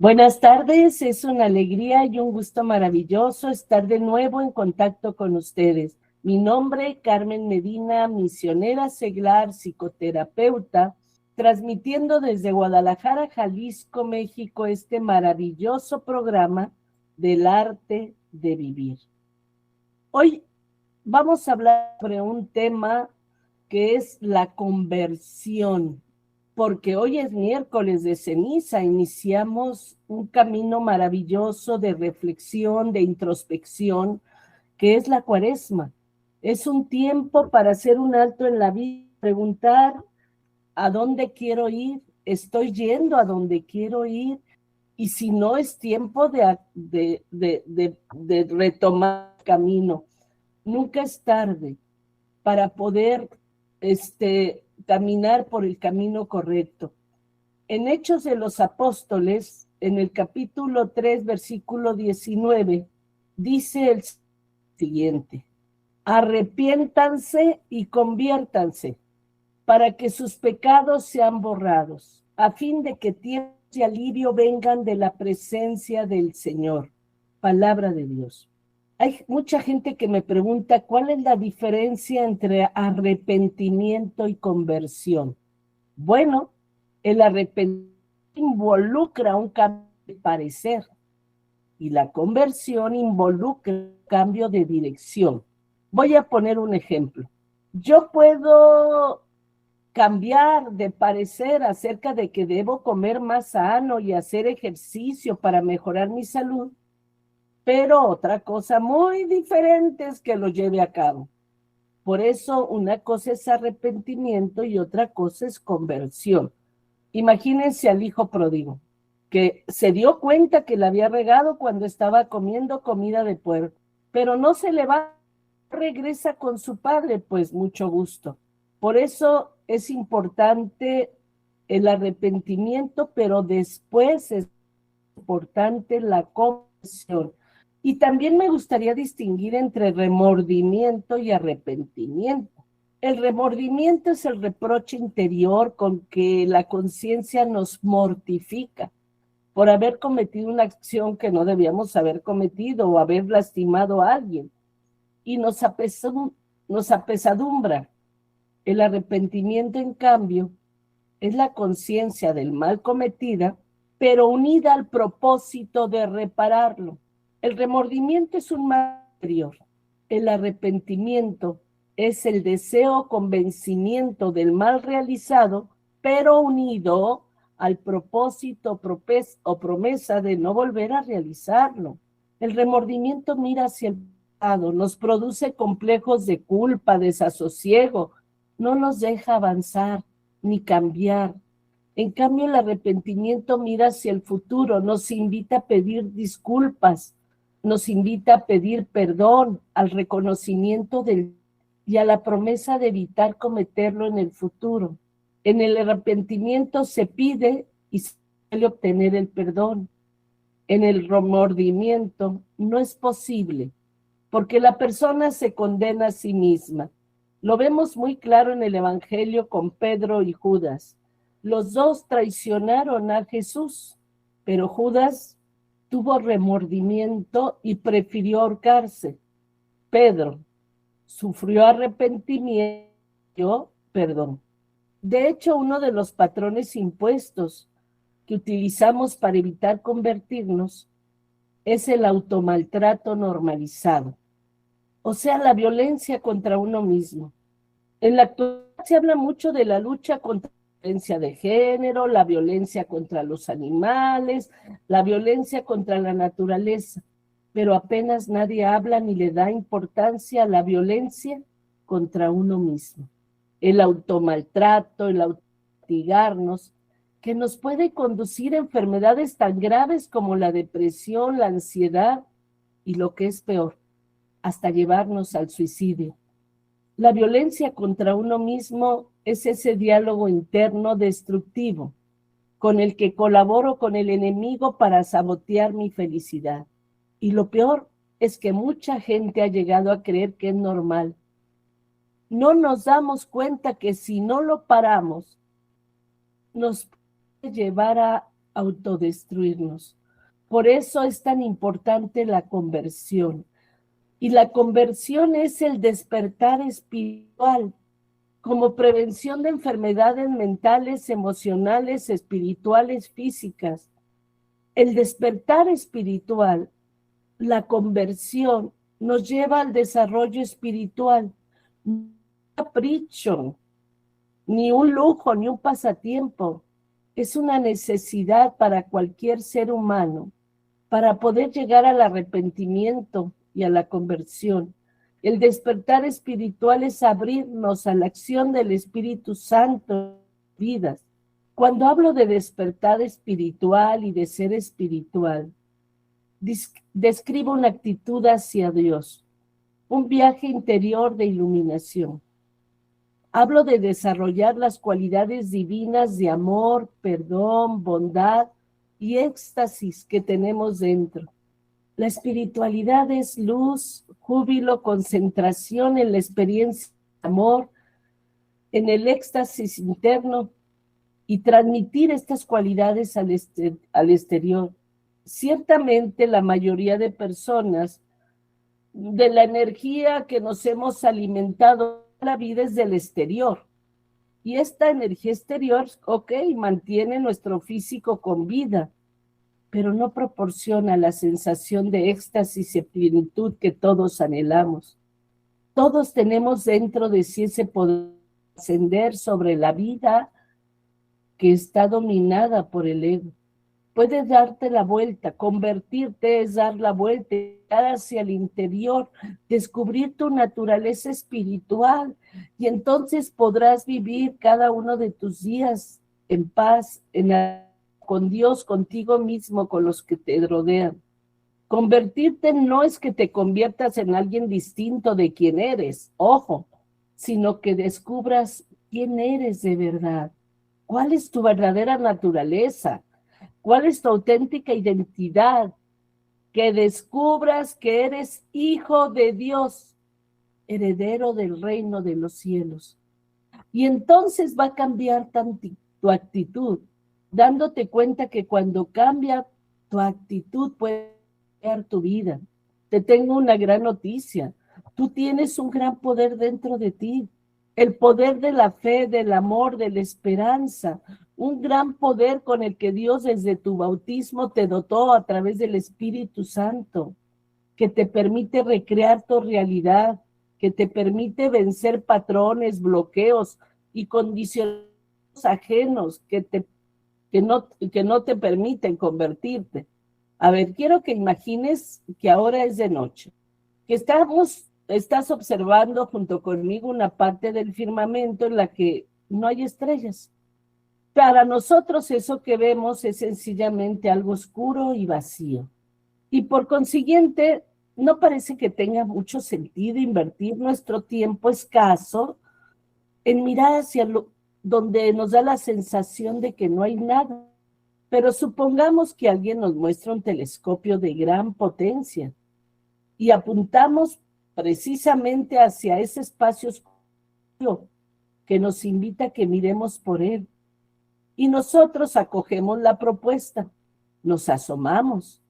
Buenas tardes, es una alegría y un gusto maravilloso estar de nuevo en contacto con ustedes. Mi nombre, Carmen Medina, misionera seglar, psicoterapeuta, transmitiendo desde Guadalajara, Jalisco, México, este maravilloso programa del arte de vivir. Hoy vamos a hablar sobre un tema que es la conversión, porque hoy es miércoles de ceniza, iniciamos un camino maravilloso de reflexión, de introspección, que es la Cuaresma. Es un tiempo para hacer un alto en la vida, preguntar a dónde quiero ir, estoy yendo a donde quiero ir, y si no es tiempo de retomar el camino. Nunca es tarde para poder caminar por el camino correcto. En Hechos de los Apóstoles, en el capítulo 3, versículo 19, dice el siguiente: arrepiéntanse y conviértanse para que sus pecados sean borrados, a fin de que tiempos de alivio vengan de la presencia del Señor. Palabra de Dios. Hay mucha gente que me pregunta cuál es la diferencia entre arrepentimiento y conversión. Bueno, el arrepentimiento involucra un cambio de parecer y la conversión involucra un cambio de dirección. Voy a poner un ejemplo. Yo puedo cambiar de parecer acerca de que debo comer más sano y hacer ejercicio para mejorar mi salud, pero otra cosa muy diferente es que lo lleve a cabo. Por eso una cosa es arrepentimiento y otra cosa es conversión. Imagínense al hijo pródigo, que se dio cuenta que la había regado cuando estaba comiendo comida de puerco, pero no se le va, regresa con su padre, pues mucho gusto. Por eso es importante el arrepentimiento, pero después es importante la conversión. Y también me gustaría distinguir entre remordimiento y arrepentimiento. El remordimiento es el reproche interior con que la conciencia nos mortifica por haber cometido una acción que no debíamos haber cometido o haber lastimado a alguien, y nos apesadumbra. El arrepentimiento, en cambio, es la conciencia del mal cometida, pero unida al propósito de repararlo. El remordimiento es un mal interior. El arrepentimiento es el deseo o convencimiento del mal realizado, pero unido al propósito o promesa de no volver a realizarlo. El remordimiento mira hacia el pasado, nos produce complejos de culpa, desasosiego, no nos deja avanzar ni cambiar. En cambio, el arrepentimiento mira hacia el futuro, nos invita a pedir disculpas, nos invita a pedir perdón, al reconocimiento y a la promesa de evitar cometerlo en el futuro. En el arrepentimiento se pide y se suele obtener el perdón. En el remordimiento no es posible, porque la persona se condena a sí misma. Lo vemos muy claro en el Evangelio con Pedro y Judas. Los dos traicionaron a Jesús, pero Judas tuvo remordimiento y prefirió ahorcarse. Pedro sufrió arrepentimiento, perdón. De hecho, uno de los patrones impuestos que utilizamos para evitar convertirnos es el automaltrato normalizado, o sea, la violencia contra uno mismo. En la actualidad se habla mucho de la lucha contra la violencia de género, la violencia contra los animales, la violencia contra la naturaleza, pero apenas nadie habla ni le da importancia a la violencia contra uno mismo. El automaltrato, el autocastigarnos, que nos puede conducir a enfermedades tan graves como la depresión, la ansiedad y, lo que es peor, hasta llevarnos al suicidio. La violencia contra uno mismo es ese diálogo interno destructivo con el que colaboro con el enemigo para sabotear mi felicidad. Y lo peor es que mucha gente ha llegado a creer que es normal. No nos damos cuenta que si no lo paramos, nos puede llevar a autodestruirnos. Por eso es tan importante la conversión. Y la conversión es el despertar espiritual como prevención de enfermedades mentales, emocionales, espirituales, físicas. El despertar espiritual, la conversión, nos lleva al desarrollo espiritual. No un capricho, ni un lujo, ni un pasatiempo. Es una necesidad para cualquier ser humano para poder llegar al arrepentimiento y a la conversión. El despertar espiritual es abrirnos a la acción del Espíritu Santo en nuestras vidas. Cuando hablo de despertar espiritual y de ser espiritual, describo una actitud hacia Dios, un viaje interior de iluminación. Hablo de desarrollar las cualidades divinas de amor, perdón, bondad y éxtasis que tenemos dentro. La espiritualidad es luz, júbilo, concentración en la experiencia de amor, en el éxtasis interno y transmitir estas cualidades al exterior. Ciertamente la mayoría de personas, de la energía que nos hemos alimentado la vida es del exterior. Y esta energía exterior, ok, mantiene nuestro físico con vida, pero no proporciona la sensación de éxtasis y plenitud que todos anhelamos. Todos tenemos dentro de sí ese poder de ascender sobre la vida que está dominada por el ego. Puedes darte la vuelta, convertirte es dar la vuelta, llegar hacia el interior, descubrir tu naturaleza espiritual y entonces podrás vivir cada uno de tus días en paz, con Dios, contigo mismo, con los que te rodean. Convertirte no es que te conviertas en alguien distinto de quien eres, ojo, sino que descubras quién eres de verdad, cuál es tu verdadera naturaleza, cuál es tu auténtica identidad, que descubras que eres hijo de Dios, heredero del reino de los cielos. Y entonces va a cambiar tu actitud, dándote cuenta que cuando cambia tu actitud puede cambiar tu vida. Te tengo una gran noticia. Tú tienes un gran poder dentro de ti. El poder de la fe, del amor, de la esperanza. Un gran poder con el que Dios desde tu bautismo te dotó a través del Espíritu Santo, que te permite recrear tu realidad, que te permite vencer patrones, bloqueos y condiciones ajenos que no te permiten convertirte. A ver, quiero que imagines que ahora es de noche, que estás observando junto conmigo una parte del firmamento en la que no hay estrellas. Para nosotros eso que vemos es sencillamente algo oscuro y vacío. Y por consiguiente, no parece que tenga mucho sentido invertir nuestro tiempo escaso en mirar hacia donde nos da la sensación de que no hay nada. Pero supongamos que alguien nos muestra un telescopio de gran potencia y apuntamos precisamente hacia ese espacio oscuro que nos invita a que miremos por él. Y nosotros acogemos la propuesta, nos asomamos.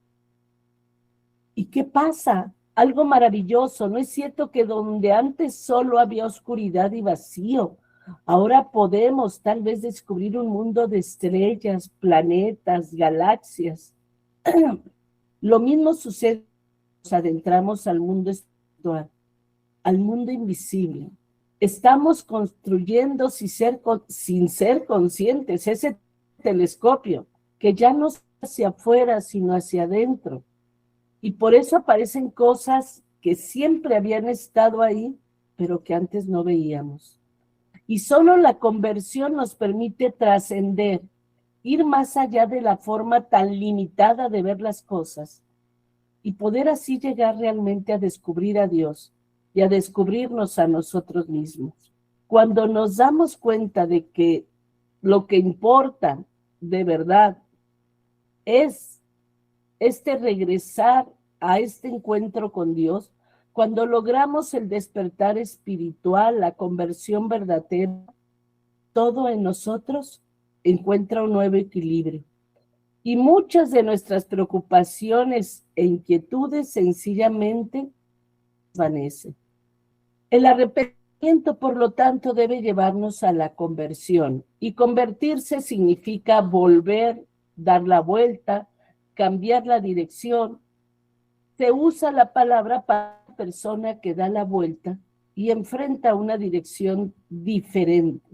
¿Y qué pasa? Algo maravilloso. ¿No es cierto que donde antes solo había oscuridad y vacío, ahora podemos tal vez descubrir un mundo de estrellas, planetas, galaxias? Lo mismo sucede cuando nos adentramos al mundo espiritual, al mundo invisible. Estamos construyendo sin ser conscientes ese telescopio que ya no es hacia afuera, sino hacia adentro. Y por eso aparecen cosas que siempre habían estado ahí, pero que antes no veíamos. Y solo la conversión nos permite trascender, ir más allá de la forma tan limitada de ver las cosas y poder así llegar realmente a descubrir a Dios y a descubrirnos a nosotros mismos. Cuando nos damos cuenta de que lo que importa de verdad es regresar a este encuentro con Dios, cuando logramos el despertar espiritual, la conversión verdadera, todo en nosotros encuentra un nuevo equilibrio. Y muchas de nuestras preocupaciones e inquietudes sencillamente desvanecen. El arrepentimiento, por lo tanto, debe llevarnos a la conversión. Y convertirse significa volver, dar la vuelta, cambiar la dirección. Se usa la palabra para la persona que da la vuelta y enfrenta una dirección diferente.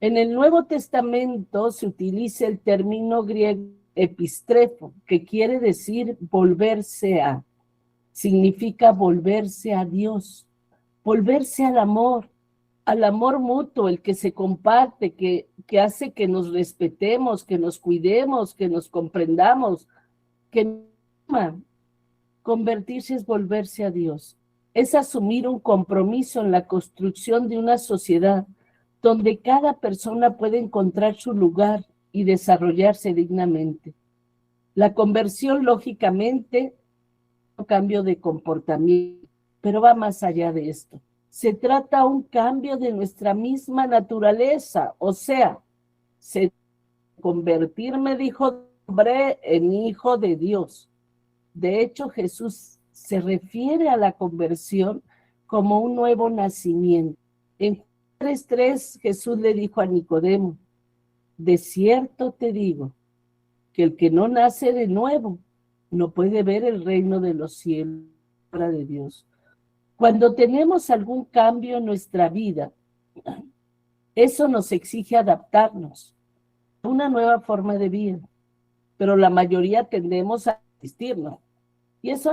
En el Nuevo Testamento se utiliza el término griego epistrefo, que quiere decir volverse a. Significa volverse a Dios, volverse al amor mutuo, el que se comparte, que hace que nos respetemos, que nos cuidemos, que nos comprendamos, que nos ama. Convertirse es volverse a Dios, es asumir un compromiso en la construcción de una sociedad donde cada persona puede encontrar su lugar y desarrollarse dignamente. La conversión, lógicamente, un cambio de comportamiento, pero va más allá de esto. Se trata de un cambio de nuestra misma naturaleza, o sea, convertirme de hijo de hombre en hijo de Dios. De hecho, Jesús se refiere a la conversión como un nuevo nacimiento. En 3:3 Jesús le dijo a Nicodemo, de cierto te digo, que el que no nace de nuevo no puede ver el reino de los cielos de Dios. Cuando tenemos algún cambio en nuestra vida, eso nos exige adaptarnos a una nueva forma de vida, pero la mayoría tendemos a resistirnos. Y eso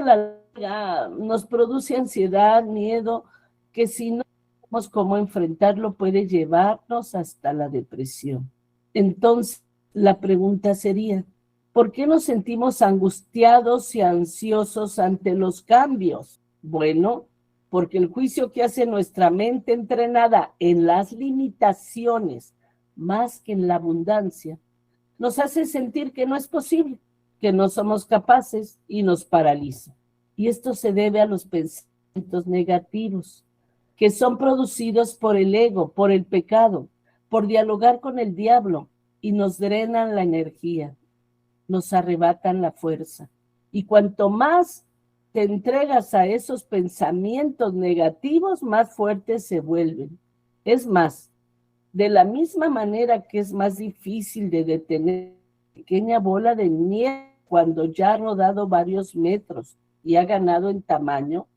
nos produce ansiedad, miedo, que si no sabemos cómo enfrentarlo puede llevarnos hasta la depresión. Entonces, la pregunta sería, ¿por qué nos sentimos angustiados y ansiosos ante los cambios? Bueno, porque el juicio que hace nuestra mente entrenada en las limitaciones más que en la abundancia, nos hace sentir que no es posible, que no somos capaces y nos paraliza. Y esto se debe a los pensamientos negativos, que son producidos por el ego, por el pecado, por dialogar con el diablo y nos drenan la energía, nos arrebatan la fuerza. Y cuanto más te entregas a esos pensamientos negativos, más fuertes se vuelven. Es más, de la misma manera que es más difícil de detener una pequeña bola de nieve cuando ya ha rodado varios metros y ha ganado en tamaño,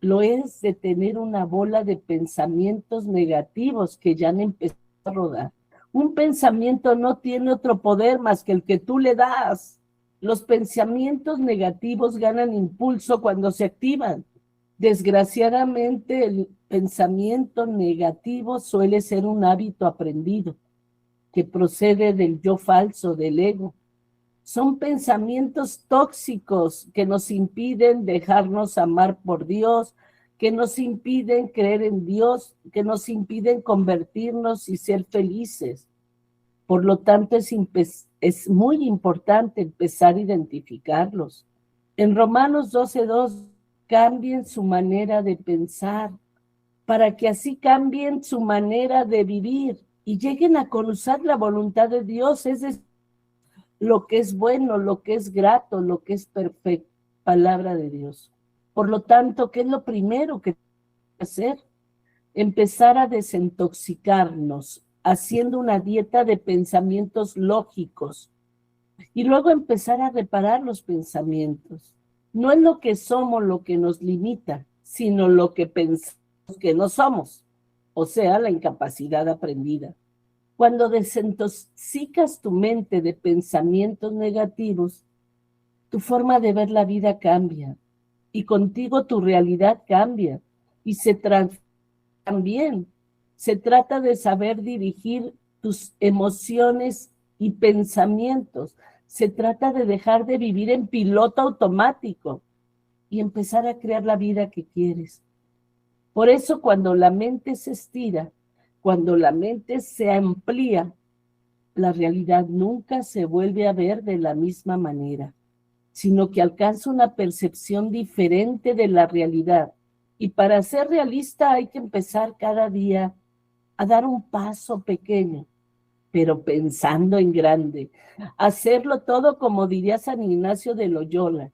lo es detener una bola de pensamientos negativos que ya han empezado a rodar. Un pensamiento no tiene otro poder más que el que tú le das. Los pensamientos negativos ganan impulso cuando se activan. Desgraciadamente, el pensamiento negativo suele ser un hábito aprendido que procede del yo falso, del ego. Son pensamientos tóxicos que nos impiden dejarnos amar por Dios, que nos impiden creer en Dios, que nos impiden convertirnos y ser felices. Por lo tanto, es muy importante empezar a identificarlos. En Romanos 12:2, cambien su manera de pensar, para que así cambien su manera de vivir y lleguen a conocer la voluntad de Dios, es decir, lo que es bueno, lo que es grato, lo que es perfecto, palabra de Dios. Por lo tanto, ¿qué es lo primero que tenemos que hacer? Empezar a desintoxicarnos, haciendo una dieta de pensamientos lógicos y luego empezar a reparar los pensamientos. No es lo que somos lo que nos limita, sino lo que pensamos que no somos, o sea, la incapacidad aprendida. Cuando desintoxicas tu mente de pensamientos negativos, tu forma de ver la vida cambia y contigo tu realidad cambia y se transforma también. Se trata de saber dirigir tus emociones y pensamientos. Se trata de dejar de vivir en piloto automático y empezar a crear la vida que quieres. Por eso cuando la mente se estira, cuando la mente se amplía, la realidad nunca se vuelve a ver de la misma manera, sino que alcanza una percepción diferente de la realidad. Y para ser realista hay que empezar cada día a dar un paso pequeño, pero pensando en grande. Hacerlo todo, como diría San Ignacio de Loyola,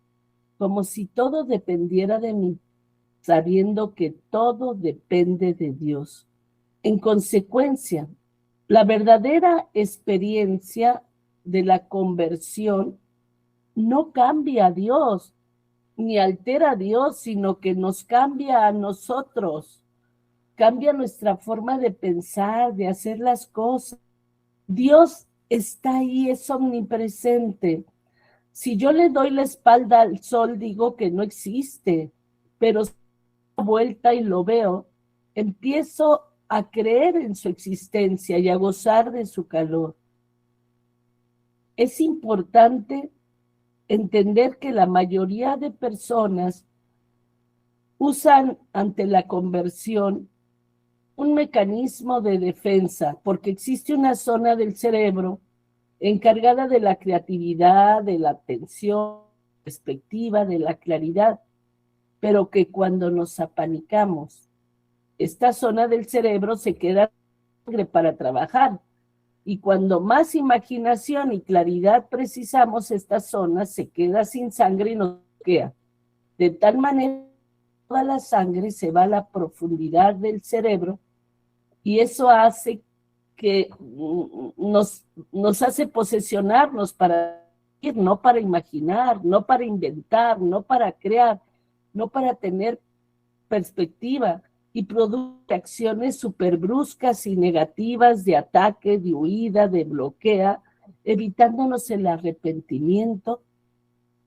como si todo dependiera de mí, sabiendo que todo depende de Dios. En consecuencia, la verdadera experiencia de la conversión no cambia a Dios, ni altera a Dios, sino que nos cambia a nosotros, cambia nuestra forma de pensar, de hacer las cosas. Dios está ahí, es omnipresente. Si yo le doy la espalda al sol, digo que no existe, pero si doy vuelta y lo veo, empiezo a creer en su existencia y a gozar de su calor. Es importante entender que la mayoría de personas usan ante la conversión un mecanismo de defensa, porque existe una zona del cerebro encargada de la creatividad, de la atención, perspectiva, de la claridad, pero que cuando nos apanicamos, esta zona del cerebro se queda para trabajar, y cuando más imaginación y claridad precisamos, esta zona se queda sin sangre y nos bloquea. De tal manera que toda la sangre se va a la profundidad del cerebro, y eso hace que nos hace posesionarnos para ir, no para imaginar, no para inventar, no para crear, no para tener perspectiva, y produce acciones súper bruscas y negativas de ataque, de huida, de bloqueo, evitándonos el arrepentimiento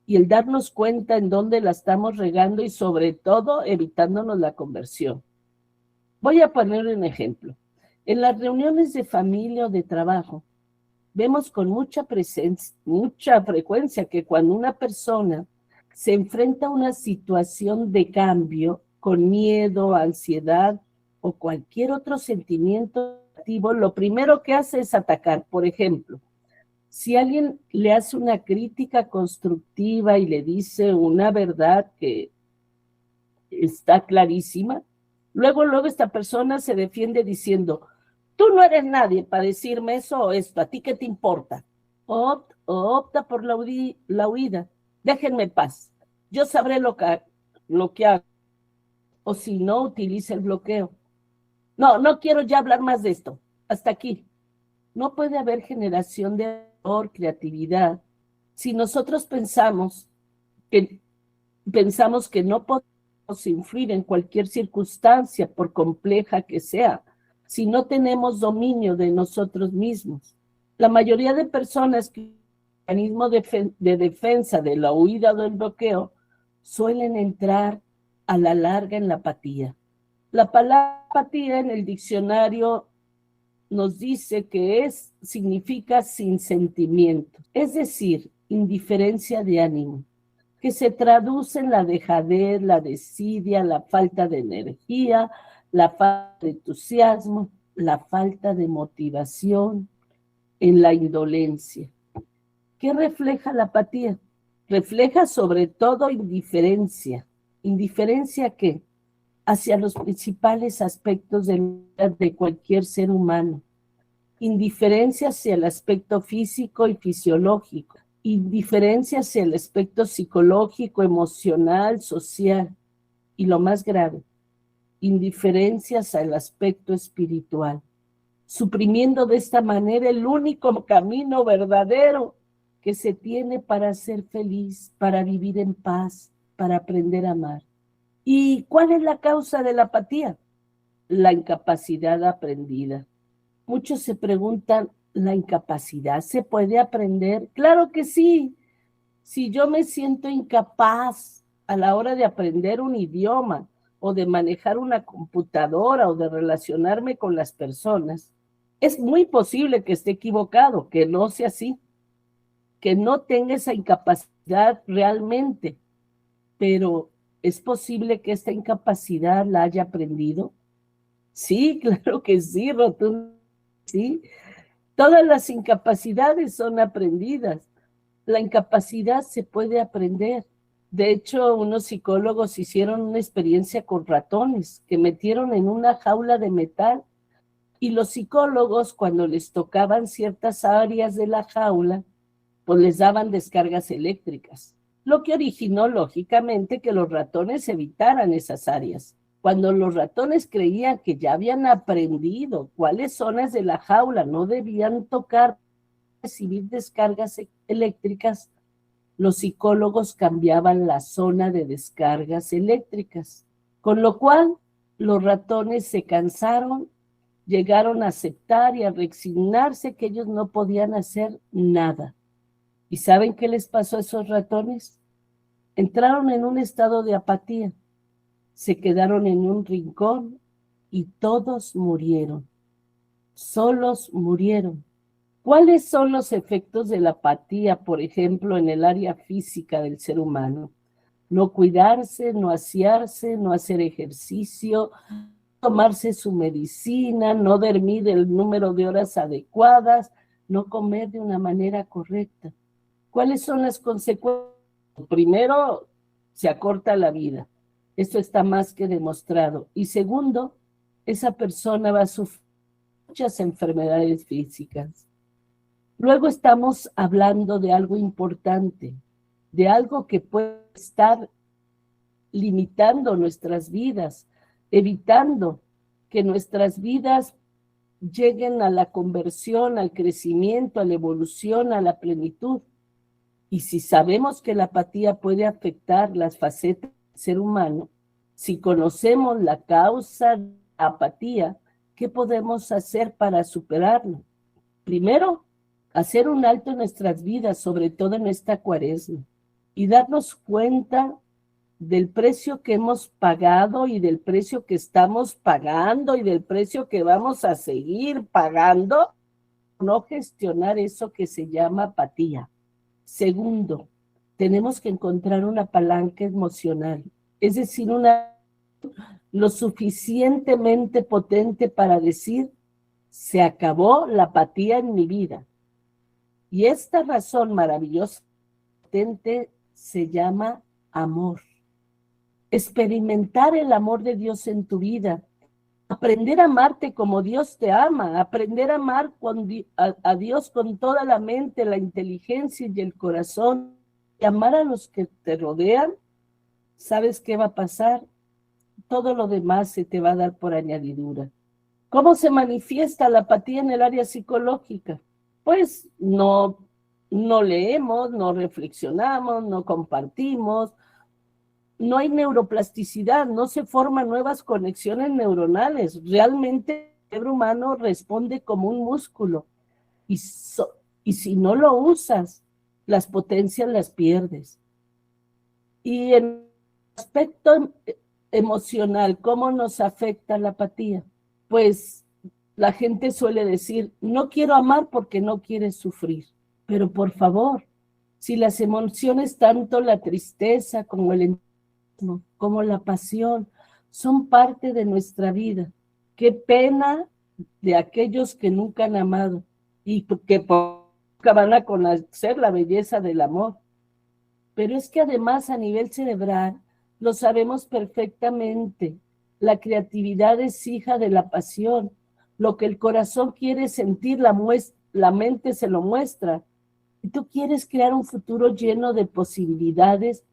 y el darnos cuenta en dónde la estamos regando, y sobre todo evitándonos la conversión. Voy a poner un ejemplo. En las reuniones de familia o de trabajo, vemos con mucha frecuencia que cuando una persona se enfrenta a una situación de cambio con miedo, ansiedad o cualquier otro sentimiento negativo, lo primero que hace es atacar. Por ejemplo, si alguien le hace una crítica constructiva y le dice una verdad que está clarísima, luego esta persona se defiende diciendo: tú no eres nadie para decirme eso o esto, ¿a ti qué te importa? Opta por la huida. Déjenme en paz. Yo sabré lo que hago. O si no, utiliza el bloqueo. No quiero ya hablar más de esto. Hasta aquí. No puede haber generación de amor, creatividad, si nosotros pensamos que no podemos influir en cualquier circunstancia, por compleja que sea, si no tenemos dominio de nosotros mismos. La mayoría de personas que usan el mecanismo de defensa de la huida o del bloqueo suelen entrar a la larga en la apatía. La palabra apatía en el diccionario nos dice que significa sin sentimiento, es decir, indiferencia de ánimo, que se traduce en la dejadez, la desidia, la falta de energía, la falta de entusiasmo, la falta de motivación, en la indolencia. ¿Qué refleja la apatía? Refleja sobre todo indiferencia. ¿Indiferencia qué? Hacia los principales aspectos de cualquier ser humano. Indiferencia hacia el aspecto físico y fisiológico. Indiferencia hacia el aspecto psicológico, emocional, social. Y lo más grave, indiferencia hacia el aspecto espiritual, suprimiendo de esta manera el único camino verdadero que se tiene para ser feliz, para vivir en paz, para aprender a amar. ¿Y cuál es la causa de la apatía? La incapacidad aprendida. Muchos se preguntan, ¿la incapacidad se puede aprender? Claro que sí. Si yo me siento incapaz a la hora de aprender un idioma o de manejar una computadora o de relacionarme con las personas, es muy posible que esté equivocado, que no sea así, que no tenga esa incapacidad realmente, pero ¿es posible que esta incapacidad la haya aprendido? Sí, claro que sí, rotundo, sí. Todas las incapacidades son aprendidas. La incapacidad se puede aprender. De hecho, unos psicólogos hicieron una experiencia con ratones que metieron en una jaula de metal Y los psicólogos, cuando les tocaban ciertas áreas de la jaula, pues les daban descargas eléctricas, lo que originó lógicamente que los ratones evitaran esas áreas. Cuando los ratones creían que ya habían aprendido cuáles zonas de la jaula no debían tocar, recibir descargas eléctricas, los psicólogos cambiaban la zona de descargas eléctricas, con lo cual los ratones se cansaron, llegaron a aceptar y a resignarse que ellos no podían hacer nada. ¿Y saben qué les pasó a esos ratones? Entraron en un estado de apatía, se quedaron en un rincón y todos murieron, solos murieron. ¿Cuáles son los efectos de la apatía, por ejemplo, en el área física del ser humano? No cuidarse, no asearse, no hacer ejercicio, tomarse su medicina, no dormir el número de horas adecuadas, no comer de una manera correcta. ¿Cuáles son las consecuencias? Primero, se acorta la vida. Esto está más que demostrado. Y segundo, esa persona va a sufrir muchas enfermedades físicas. Luego estamos hablando de algo importante, de algo que puede estar limitando nuestras vidas, evitando que nuestras vidas lleguen a la conversión, al crecimiento, a la evolución, a la plenitud. Y si sabemos que la apatía puede afectar las facetas del ser humano, si conocemos la causa de la apatía, ¿qué podemos hacer para superarlo? Primero, hacer un alto en nuestras vidas, sobre todo en esta cuaresma, y darnos cuenta del precio que hemos pagado y del precio que estamos pagando y del precio que vamos a seguir pagando, no gestionar eso que se llama apatía. Segundo, tenemos que encontrar una palanca emocional, es decir, una lo suficientemente potente para decir, se acabó la apatía en mi vida. Y esta razón maravillosa, potente, se llama amor. Experimentar el amor de Dios en tu vida, aprender a amarte como Dios te ama, aprender a amar a Dios con toda la mente, la inteligencia y el corazón, y amar a los que te rodean. ¿Sabes qué va a pasar? Todo lo demás se te va a dar por añadidura. ¿Cómo se manifiesta la apatía en el área psicológica? Pues no leemos, no reflexionamos, no compartimos, no hay neuroplasticidad, no se forman nuevas conexiones neuronales. Realmente el cerebro humano responde como un músculo y si no lo usas, las potencias las pierdes. Y en el aspecto emocional, ¿cómo nos afecta la apatía? Pues la gente suele decir, no quiero amar porque no quiere sufrir. Pero por favor, si las emociones, tanto la tristeza como el entusiasmo, como la pasión, son parte de nuestra vida, qué pena de aquellos que nunca han amado y que nunca van a conocer la belleza del amor. Pero es que además a nivel cerebral lo sabemos perfectamente. La creatividad es hija de la pasión. Lo que el corazón quiere sentir, la mente se lo muestra. Si tú quieres crear un futuro lleno de posibilidades,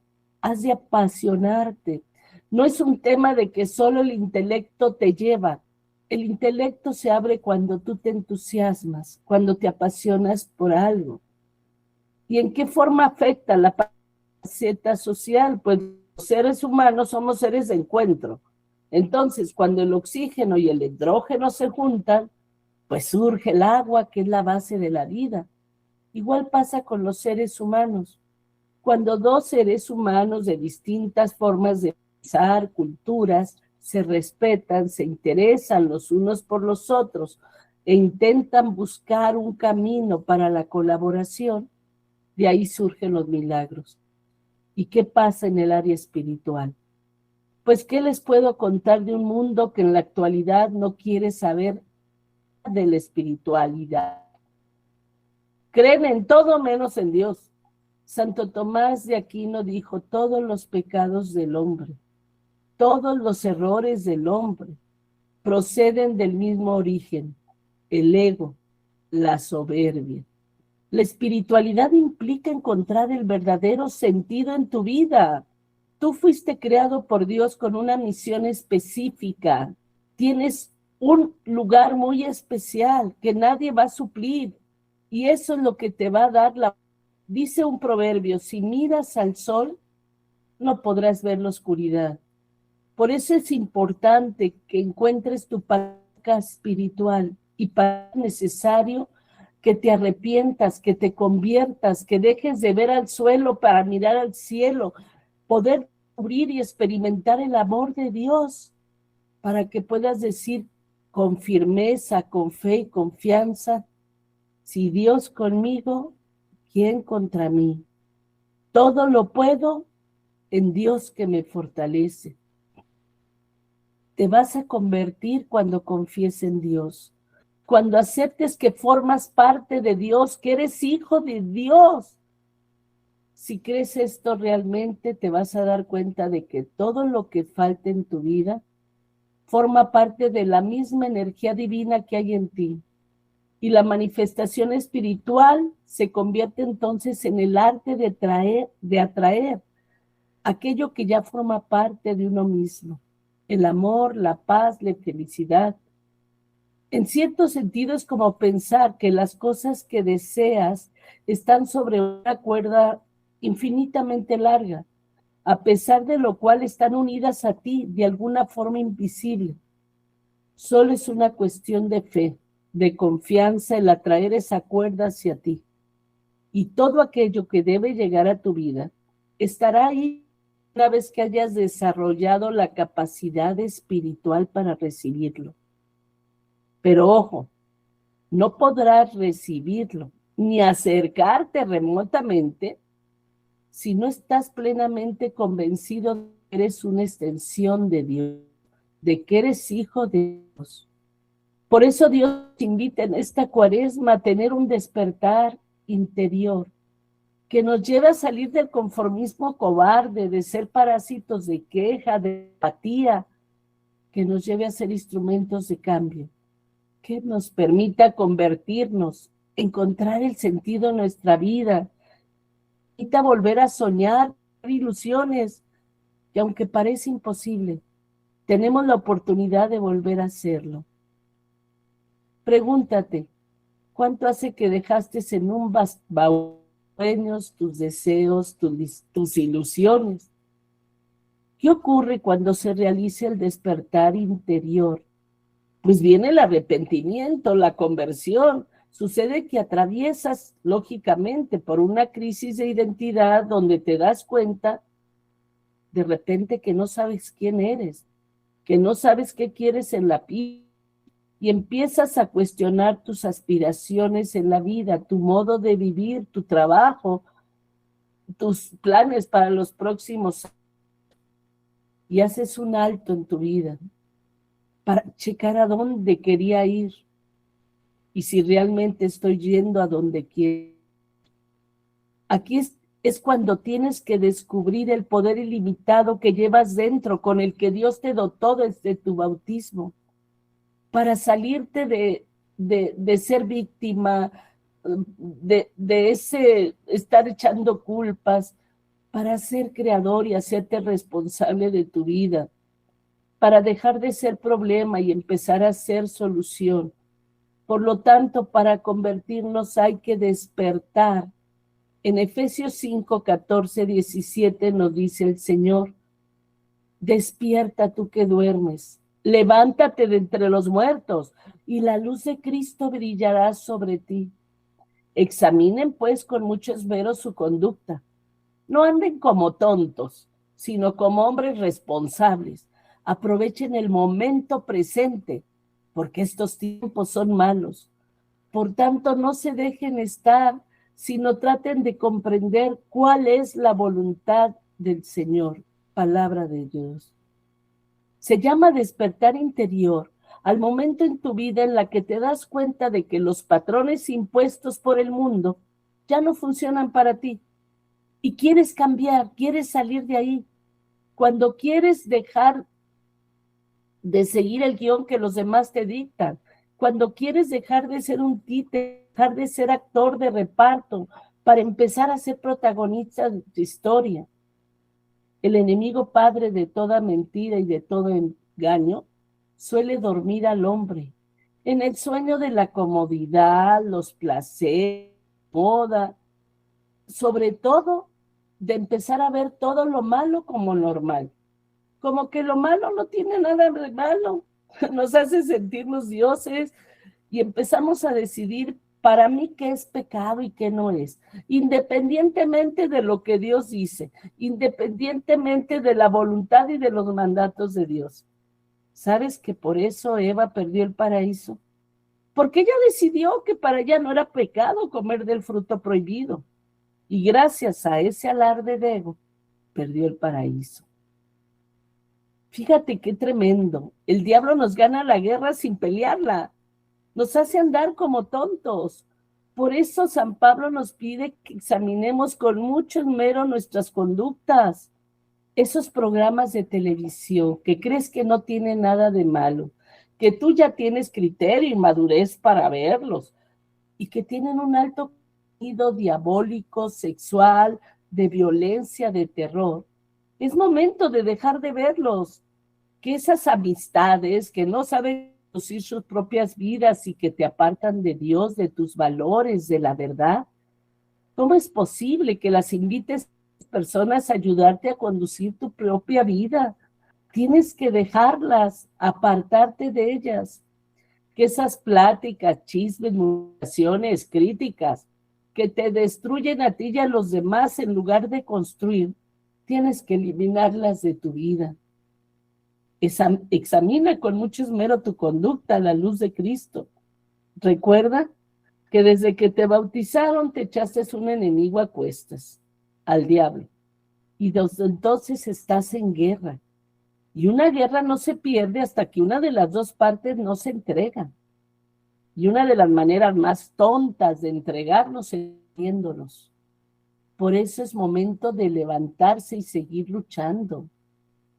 has de apasionarte. No es un tema de que solo el intelecto te lleva. El intelecto se abre cuando tú te entusiasmas, cuando te apasionas por algo. ¿Y en qué forma afecta la faceta social? Pues los seres humanos somos seres de encuentro. Entonces, cuando el oxígeno y el hidrógeno se juntan, pues surge el agua, que es la base de la vida. Igual pasa con los seres humanos. Cuando dos seres humanos de distintas formas de pensar, culturas, se respetan, se interesan los unos por los otros e intentan buscar un camino para la colaboración, de ahí surgen los milagros. ¿Y qué pasa en el área espiritual? Pues, ¿qué les puedo contar de un mundo que en la actualidad no quiere saber de la espiritualidad? Creen en todo menos en Dios. Santo Tomás de Aquino dijo, todos los pecados del hombre, todos los errores del hombre proceden del mismo origen, el ego, la soberbia. La espiritualidad implica encontrar el verdadero sentido en tu vida. Tú fuiste creado por Dios con una misión específica. Tienes un lugar muy especial que nadie va a suplir. Y eso es lo que te va a dar la... Dice un proverbio, si miras al sol, no podrás ver la oscuridad. Por eso es importante que encuentres tu palanca espiritual y para necesario que te arrepientas, que te conviertas, que dejes de ver al suelo para mirar al cielo, poder descubrir y experimentar el amor de Dios para que puedas decir con firmeza, con fe y confianza, si Dios conmigo, ¿quién contra mí? Todo lo puedo en Dios que me fortalece. Te vas a convertir cuando confíes en Dios, cuando aceptes que formas parte de Dios, que eres hijo de Dios. Si crees esto realmente, te vas a dar cuenta de que todo lo que falta en tu vida forma parte de la misma energía divina que hay en ti. Y la manifestación espiritual se convierte entonces en el arte de atraer aquello que ya forma parte de uno mismo. El amor, la paz, la felicidad. En cierto sentido es como pensar que las cosas que deseas están sobre una cuerda infinitamente larga, a pesar de lo cual están unidas a ti de alguna forma invisible. Solo es una cuestión de fe, de confianza en atraer esa cuerda hacia ti. Y todo aquello que debe llegar a tu vida estará ahí una vez que hayas desarrollado la capacidad espiritual para recibirlo. Pero ojo, no podrás recibirlo ni acercarte remotamente si no estás plenamente convencido de que eres una extensión de Dios, de que eres hijo de Dios. Por eso Dios te invita en esta cuaresma a tener un despertar interior que nos lleve a salir del conformismo cobarde, de ser parásitos de queja, de apatía, que nos lleve a ser instrumentos de cambio, que nos permita convertirnos, encontrar el sentido en nuestra vida, permita volver a soñar ilusiones, que aunque parece imposible, tenemos la oportunidad de volver a hacerlo. Pregúntate, ¿cuánto hace que dejaste en un baúl sueños, tus deseos, tus ilusiones? ¿Qué ocurre cuando se realiza el despertar interior? Pues viene el arrepentimiento, la conversión. Sucede que atraviesas, lógicamente, por una crisis de identidad donde te das cuenta de repente que no sabes quién eres, que no sabes qué quieres en la vida y empiezas a cuestionar tus aspiraciones en la vida, tu modo de vivir, tu trabajo, tus planes para los próximos años y haces un alto en tu vida para checar a dónde quería ir y si realmente estoy yendo a donde quiero. Aquí es cuando tienes que descubrir el poder ilimitado que llevas dentro, con el que Dios te dotó desde tu bautismo, para salirte de ser víctima, de ese estar echando culpas, para ser creador y hacerte responsable de tu vida, para dejar de ser problema y empezar a ser solución. Por lo tanto, para convertirnos hay que despertar. En Efesios 5, 14, 17 nos dice el Señor, despierta tú que duermes, levántate de entre los muertos y la luz de Cristo brillará sobre ti. Examinen pues con mucho esmero su conducta. No anden como tontos, sino como hombres responsables. Aprovechen el momento presente, porque estos tiempos son malos. Por tanto, no se dejen estar, sino traten de comprender cuál es la voluntad del Señor. Palabra de Dios. Se llama despertar interior al momento en tu vida en la que te das cuenta de que los patrones impuestos por el mundo ya no funcionan para ti y quieres cambiar, quieres salir de ahí. Cuando quieres dejar de seguir el guión que los demás te dictan cuando quieres dejar de ser un títere, dejar de ser actor de reparto, para empezar a ser protagonista de tu historia. El enemigo padre de toda mentira y de todo engaño suele dormir al hombre en el sueño de la comodidad, los placeres, moda, sobre todo de empezar a ver todo lo malo como normal. Como que lo malo no tiene nada de malo, nos hace sentirnos dioses y empezamos a decidir para mí qué es pecado y qué no es, independientemente de lo que Dios dice, independientemente de la voluntad y de los mandatos de Dios. ¿Sabes que por eso Eva perdió el paraíso? Porque ella decidió que para ella no era pecado comer del fruto prohibido. Y gracias a ese alarde de ego, perdió el paraíso. Fíjate qué tremendo. El diablo nos gana la guerra sin pelearla. Nos hace andar como tontos. Por eso San Pablo nos pide que examinemos con mucho esmero nuestras conductas. Esos programas de televisión que crees que no tienen nada de malo, que tú ya tienes criterio y madurez para verlos, y que tienen un alto contenido diabólico, sexual, de violencia, de terror. Es momento de dejar de verlos, que esas amistades que no saben conducir sus propias vidas y que te apartan de Dios, de tus valores, de la verdad. ¿Cómo es posible que las invites a personas a ayudarte a conducir tu propia vida? Tienes que dejarlas, apartarte de ellas. Que esas pláticas, chismes, murmuraciones, críticas, que te destruyen a ti y a los demás en lugar de construir, tienes que eliminarlas de tu vida. Examina con mucho esmero tu conducta a la luz de Cristo. Recuerda que desde que te bautizaron te echaste un enemigo a cuestas, al diablo, y desde entonces estás en guerra. Y una guerra no se pierde hasta que una de las dos partes no se entrega. Y una de las maneras más tontas de entregarnos es viéndonos. Por eso es momento de levantarse y seguir luchando.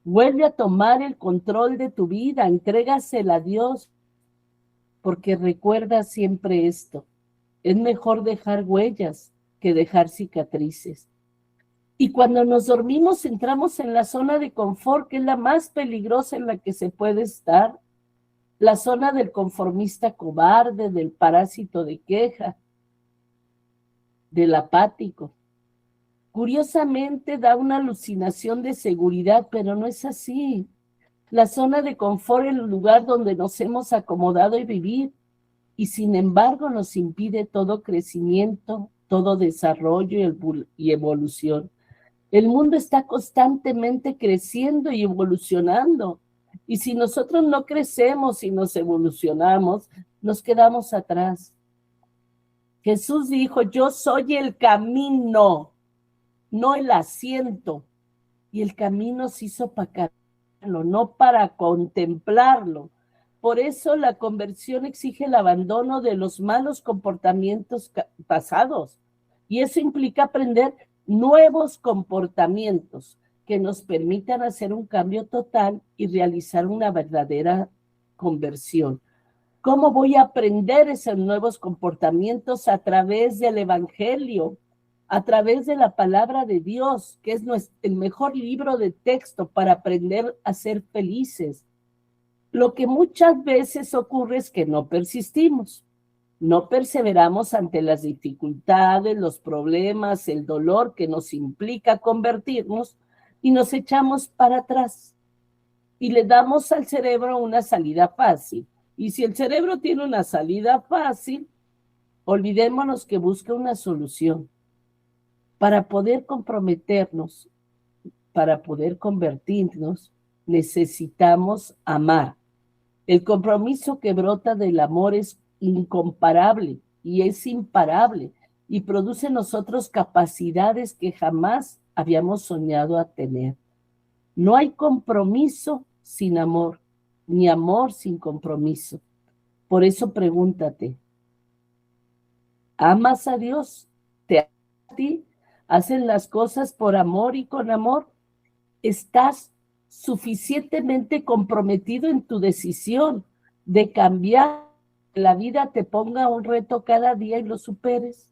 Vuelve a tomar el control de tu vida, entrégasela a Dios, porque recuerda siempre esto: es mejor dejar huellas que dejar cicatrices. Y cuando nos dormimos entramos en la zona de confort, que es la más peligrosa en la que se puede estar, la zona del conformista cobarde, del parásito de queja, del apático. Curiosamente da una alucinación de seguridad, pero no es así. La zona de confort es el lugar donde nos hemos acomodado y vivir, y sin embargo nos impide todo crecimiento, todo desarrollo y evolución. El mundo está constantemente creciendo y evolucionando, y si nosotros no crecemos y nos evolucionamos, nos quedamos atrás. Jesús dijo: yo soy el camino, no el asiento. Y el camino se hizo para caminarlo, no para contemplarlo. Por eso la conversión exige el abandono de los malos comportamientos pasados. Y eso implica aprender nuevos comportamientos que nos permitan hacer un cambio total y realizar una verdadera conversión. ¿Cómo voy a aprender esos nuevos comportamientos? A través del Evangelio, a través de la palabra de Dios, que es el mejor libro de texto para aprender a ser felices. Lo que muchas veces ocurre es que no persistimos, no perseveramos ante las dificultades, los problemas, el dolor que nos implica convertirnos, y nos echamos para atrás y le damos al cerebro una salida fácil. Y si el cerebro tiene una salida fácil, olvidémonos que busca una solución. Para poder comprometernos, para poder convertirnos, necesitamos amar. El compromiso que brota del amor es incomparable y es imparable y produce en nosotros capacidades que jamás habíamos soñado a tener. No hay compromiso sin amor, ni amor sin compromiso. Por eso pregúntate: ¿amas a Dios? ¿Te amas a ti? ¿Hacen las cosas por amor y con amor? ¿Estás suficientemente comprometido en tu decisión de cambiar la vida te ponga un reto cada día y lo superes.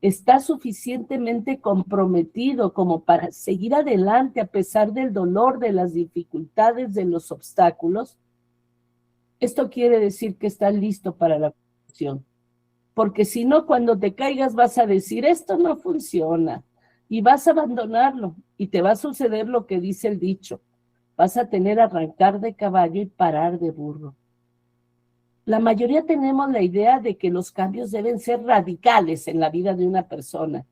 Estás suficientemente comprometido como para seguir adelante a pesar del dolor, de las dificultades, de los obstáculos. Esto quiere decir que estás listo para la acción. Porque si no, cuando te caigas vas a decir, esto no funciona, y vas a abandonarlo, y te va a suceder lo que dice el dicho, vas a tener arrancar de caballo y parar de burro. La mayoría tenemos la idea de que los cambios deben ser radicales en la vida de una persona.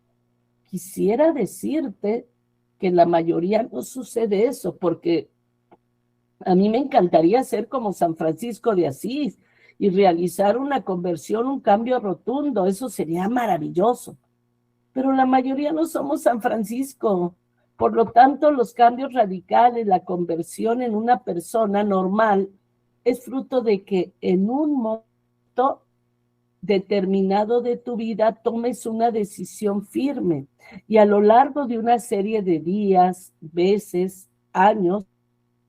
Quisiera decirte que la mayoría no sucede eso, porque a mí me encantaría ser como San Francisco de Asís y realizar una conversión, un cambio rotundo. Eso sería maravilloso. Pero la mayoría no somos San Francisco. Por lo tanto, los cambios radicales, la conversión en una persona normal, es fruto de que en un momento determinado de tu vida tomes una decisión firme y a lo largo de una serie de días, veces, años,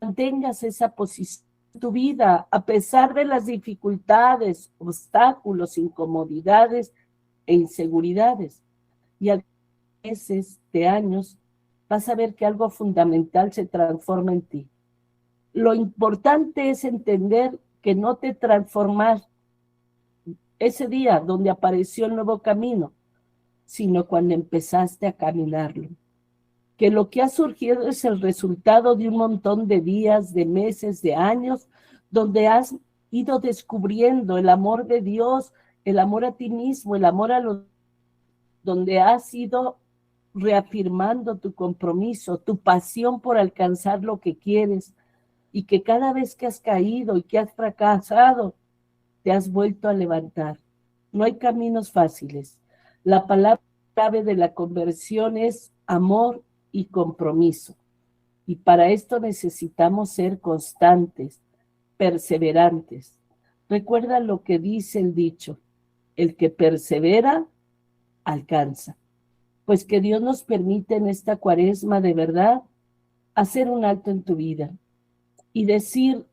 mantengas esa posición en tu vida a pesar de las dificultades, obstáculos, incomodidades e inseguridades. Y a meses de años vas a ver que algo fundamental se transforma en ti. Lo importante es entender que no te transformas ese día donde apareció el nuevo camino, sino cuando empezaste a caminarlo. Que lo que ha surgido es el resultado de un montón de días, de meses, de años, donde has ido descubriendo el amor de Dios, el amor a ti mismo, el amor a los, donde has ido reafirmando tu compromiso, tu pasión por alcanzar lo que quieres, y que cada vez que has caído y que has fracasado, te has vuelto a levantar. No hay caminos fáciles. La palabra clave de la conversión es amor y compromiso. Y para esto necesitamos ser constantes, perseverantes. Recuerda lo que dice el dicho, el que persevera, alcanza. Pues que Dios nos permite en esta cuaresma de verdad hacer un alto en tu vida y decir,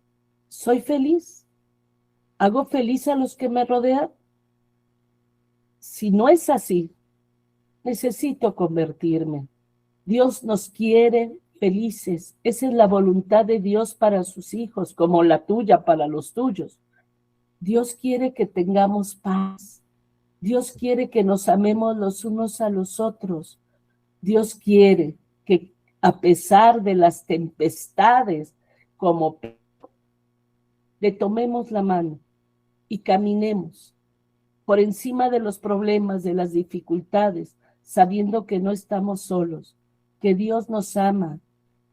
soy feliz, hago feliz a los que me rodean. Si no es así, necesito convertirme. Dios nos quiere felices. Esa es la voluntad de Dios para sus hijos, como la tuya para los tuyos. Dios quiere que tengamos paz. Dios quiere que nos amemos los unos a los otros. Dios quiere que a pesar de las tempestades, como le tomemos la mano y caminemos por encima de los problemas, de las dificultades, sabiendo que no estamos solos, que Dios nos ama,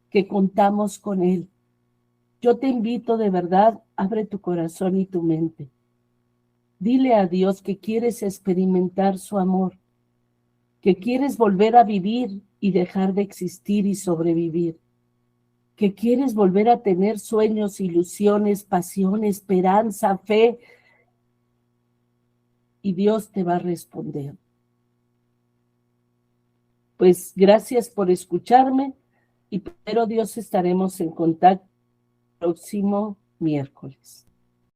que contamos con Él. Yo te invito de verdad, abre tu corazón y tu mente. Dile a Dios que quieres experimentar su amor, que quieres volver a vivir y dejar de existir y sobrevivir, que quieres volver a tener sueños, ilusiones, pasión, esperanza, fe, y Dios te va a responder. Pues gracias por escucharme y espero Dios estaremos en contacto el próximo miércoles.